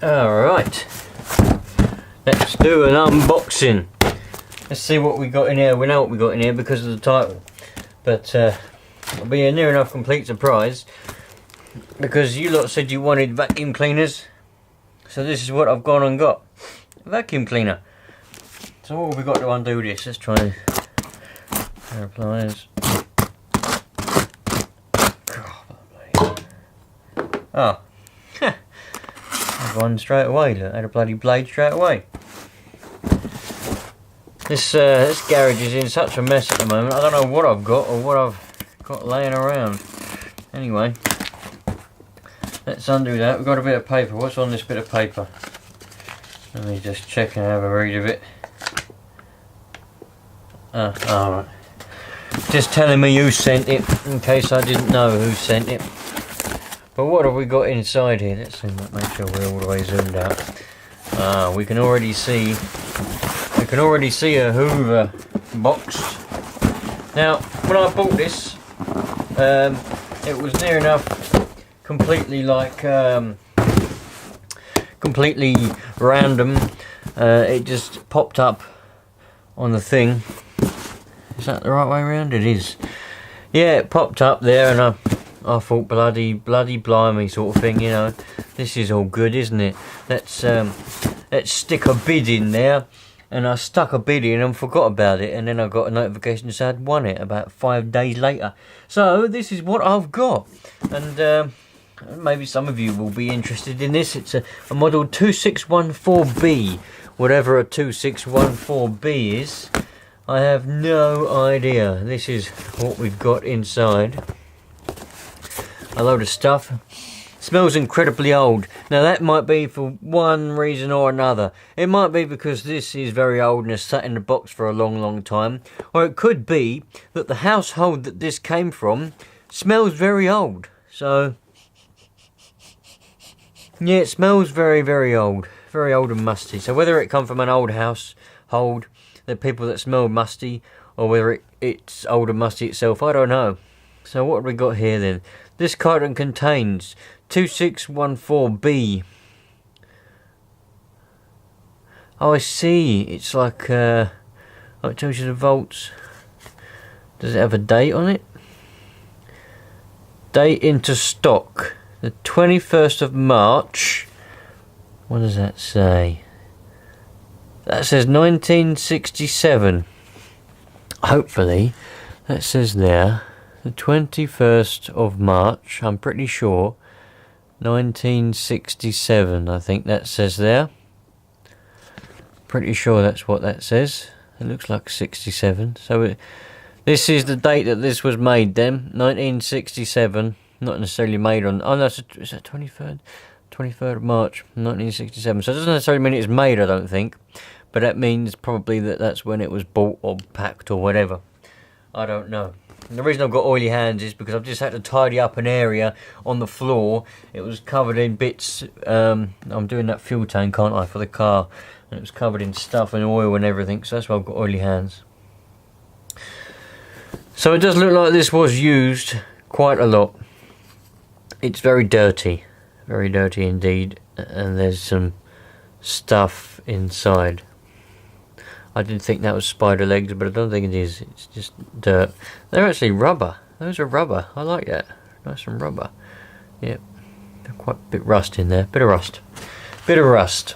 Alright, let's do an unboxing. Let's see what we got in here. We know what we got in here because of the title, but it'll be a near enough complete surprise because you lot said you wanted vacuum cleaners, so this is what I've gone and got. A vacuum cleaner. So what have we got to undo this? Let's try a pair of pliers. Oh, I've gone straight away. Look, I had a bloody blade straight away. This garage is in such a mess at the moment. I don't know what I've got or what I've got laying around. Anyway, let's undo that. We've got a bit of paper. What's on this bit of paper? Let me just check and have a read of it. Alright. Just telling me who sent it, in case I didn't know who sent it. But what have we got inside here? Let's see, make sure we're all the way zoomed out. We can already see a Hoover box. Now, when I bought this, it was near enough completely completely random. It just popped up on the thing. Is that the right way around? It is. Yeah, it popped up there, and I thought, bloody blimey, sort of thing. You know, this is all good, isn't it? Let's stick a bid in there. And I stuck a bid in and forgot about it, and then I got a notification that said I'd won it about 5 days later. So this is what I've got, and maybe some of you will be interested in this. It's a model 2614B, whatever a 2614B is. I have no idea. This is what we've got inside. A load of stuff. Smells incredibly old. Now that might be for one reason or another. It might be because this is very old and has sat in the box for a long time. Or it could be that the household that this came from smells very old. So, yeah, it smells very old. Very old and musty. So whether it come from an old household, the people that smell musty, or whether it's old and musty itself, I don't know. So what have we got here then? This carton contains 2614B. Oh, I see. It's like, it tells you the volts. Does it have a date on it? Date into stock. The 21st of March. What does that say? That says 1967. Hopefully, that says there. The 21st of March, I'm pretty sure. 1967, I think that says there. Pretty sure that's what that says. It looks like 67. So this is the date that this was made then. 1967. Not necessarily made on... Oh no, is that 23rd? 23rd of March, 1967. So it doesn't necessarily mean it's made, I don't think. But that means probably that's when it was bought or packed or whatever. I don't know. And the reason I've got oily hands is because I've just had to tidy up an area on the floor. It was covered in bits. I'm doing that fuel tank, aren't I, for the car. And it was covered in stuff and oil and everything. So that's why I've got oily hands. So it does look like this was used quite a lot. It's very dirty. Very dirty indeed. And there's some stuff inside. I didn't think that was spider legs, but I don't think it is. It's just dirt. They're actually rubber. Those are rubber. I like that. Nice and rubber. Yep. Quite a bit of rust in there. Bit of rust. Bit of rust.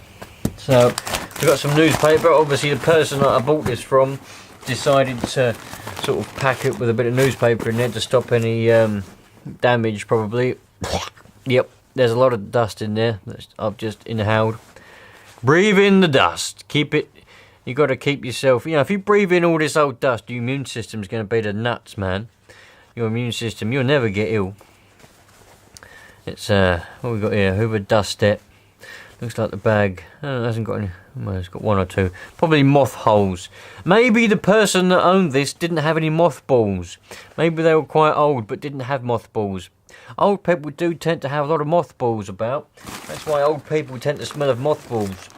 So, we've got some newspaper. Obviously, the person that I bought this from decided to sort of pack it with a bit of newspaper in there to stop any damage, probably. Yep. There's a lot of dust in there that I've just inhaled. Breathe in the dust. Keep it... You got to keep yourself, you know, if you breathe in all this old dust, your immune system's going to be the nuts, man. Your immune system, you'll never get ill. It's, what we got here? Hoover Dustette. Looks like the bag, oh, it hasn't got any, well, it's got one or two. Probably moth holes. Maybe the person that owned this didn't have any mothballs. Maybe they were quite old but didn't have mothballs. Old people do tend to have a lot of mothballs about. That's why old people tend to smell of mothballs.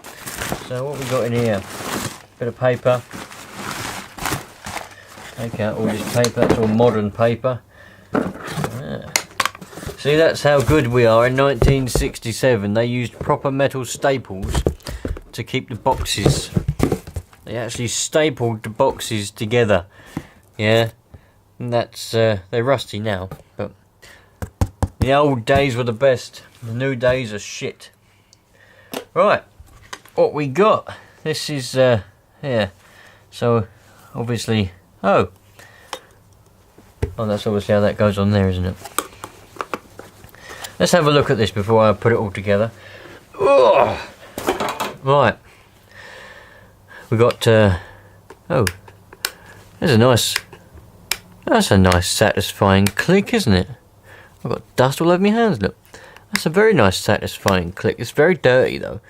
So what we got in here? Bit of paper. Take out all this paper. That's all modern paper. Says See, that's how good we are. In 1967, they used proper metal staples to keep the boxes. They actually stapled the boxes together. Yeah, and that's they're rusty now, but the old days were the best. The new days are shit. Right, what we got? This is yeah. So obviously, oh, that's obviously how that goes on there, isn't it? Let's have a look at this before I put it all together. Ugh. Right, we got oh, that's a nice satisfying click, isn't it? I've got dust all over my hands, look. That's a very nice satisfying click. It's very dirty though,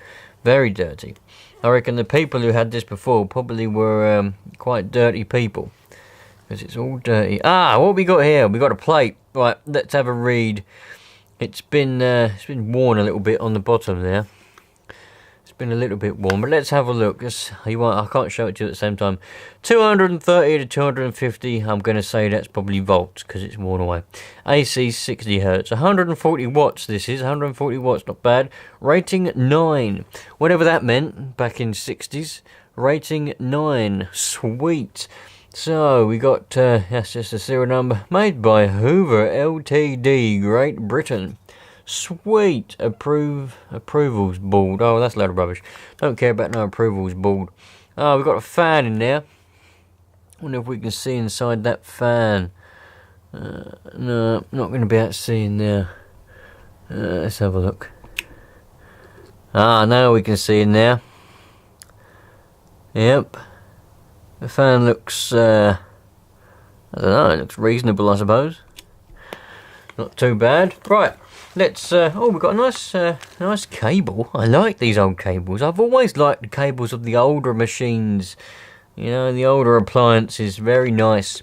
very dirty. I reckon the people who had this before probably were quite dirty people, because it's all dirty. Ah, what we got here? We got a plate. Right, let's have a read. It's been worn a little bit on the bottom there. It's been a little bit worn, but let's have a look. I can't show it to you at the same time. 230 to 250. I'm going to say that's probably volts because it's worn away. AC 60 hertz. 140 watts. This is 140 watts. Not bad. Rating 9. Whatever that meant back in 60s. Rating 9. Sweet. So we got that's just a serial number, made by Hoover Ltd, Great Britain. Sweet. Approvals board. Oh, that's a load of rubbish. Don't care about no approvals board. Oh, we've got a fan in there. Wonder if we can see inside that fan. No, not going to be able to see in there. Let's have a look. Ah, now we can see in there. Yep. The fan looks, I don't know, it looks reasonable, I suppose. Not too bad. Right, let's, oh, we've got a nice cable. I like these old cables. I've always liked the cables of the older machines. You know, the older appliances, very nice.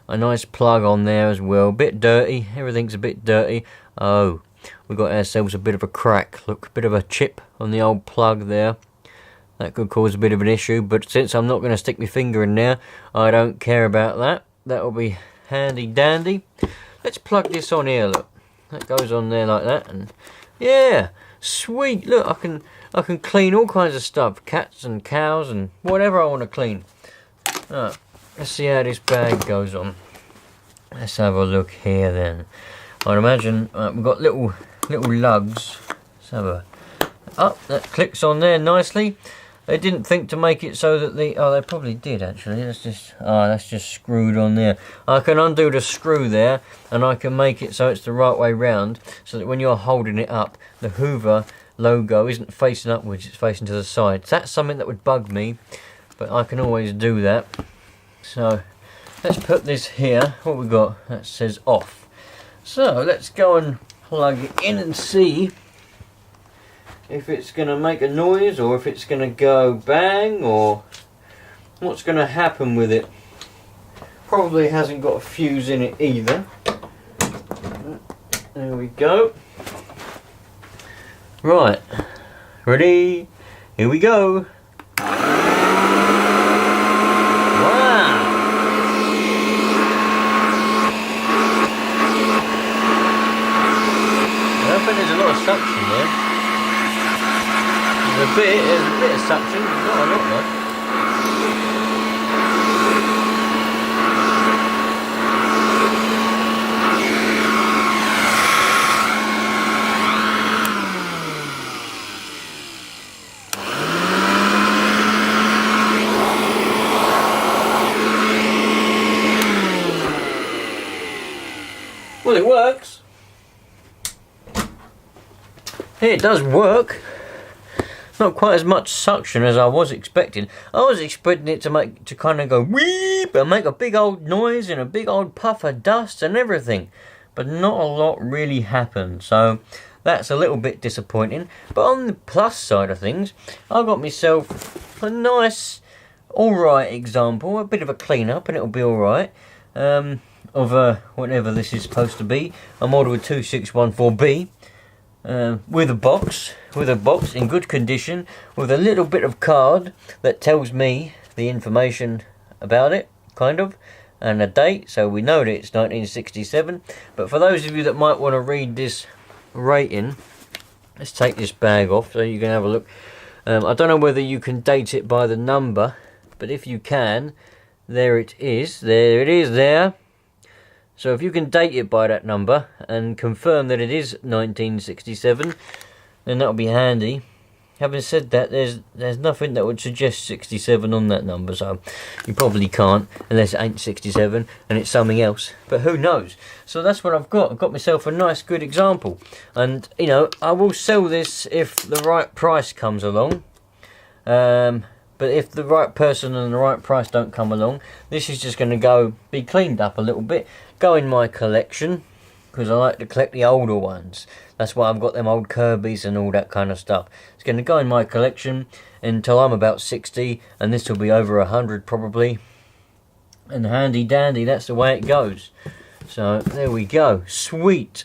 A nice plug on there as well. Bit dirty, everything's a bit dirty. Oh, we got ourselves a bit of a crack. Look, a bit of a chip on the old plug there. That could cause a bit of an issue, but since I'm not going to stick my finger in there, I don't care about that. That'll be handy dandy. Let's plug this on here, look. That goes on there like that, and yeah, sweet. Look, I can clean all kinds of stuff, cats and cows and whatever I want to clean. Right, let's see how this bag goes on. Let's have a look here then. I'd imagine we've got little lugs. Let's have a. Oh, that clicks on there nicely. They didn't think to make it so that the... Oh, they probably did, actually. That's just screwed on there. I can undo the screw there, and I can make it so it's the right way round, so that when you're holding it up, the Hoover logo isn't facing upwards, it's facing to the side. So that's something that would bug me, but I can always do that. So, let's put this here. What we got? That says off. So, let's go and plug it in and see if it's going to make a noise, or if it's going to go bang, or what's going to happen with it. Probably hasn't got a fuse in it either. There we go. Right, ready, here we go. Wow! I think there's a lot of suction there. There's a bit of suction, not a lot though. Well, it works. It does work. Not quite as much suction as I was expecting. I was expecting it to kind of go weep and make a big old noise and a big old puff of dust and everything, but not a lot really happened. So that's a little bit disappointing. But on the plus side of things, I got myself a nice, alright example, a bit of a clean up, and it'll be alright. Of whatever this is supposed to be, a model 2614B. With a box in good condition, with a little bit of card that tells me the information about it, kind of. and a date, so we know that it's 1967. But for those of you that might want to read this rating, let's take this bag off so you can have a look. I don't know whether you can date it by the number, but if you can, there it is. There it is there. So if you can date it by that number and confirm that it is 1967, then that'll be handy. Having said that, there's nothing that would suggest 67 on that number, so you probably can't, unless it ain't 67 and it's something else. But who knows? So that's what I've got. I've got myself a nice, good example. And, you know, I will sell this if the right price comes along. But if the right person and the right price don't come along, this is just going to be cleaned up a little bit. Go in my collection, because I like to collect the older ones. That's why I've got them old Kirby's and all that kind of stuff. It's going to go in my collection until I'm about 60, and this will be over 100 probably. And handy dandy, that's the way it goes. So there we go. Sweet.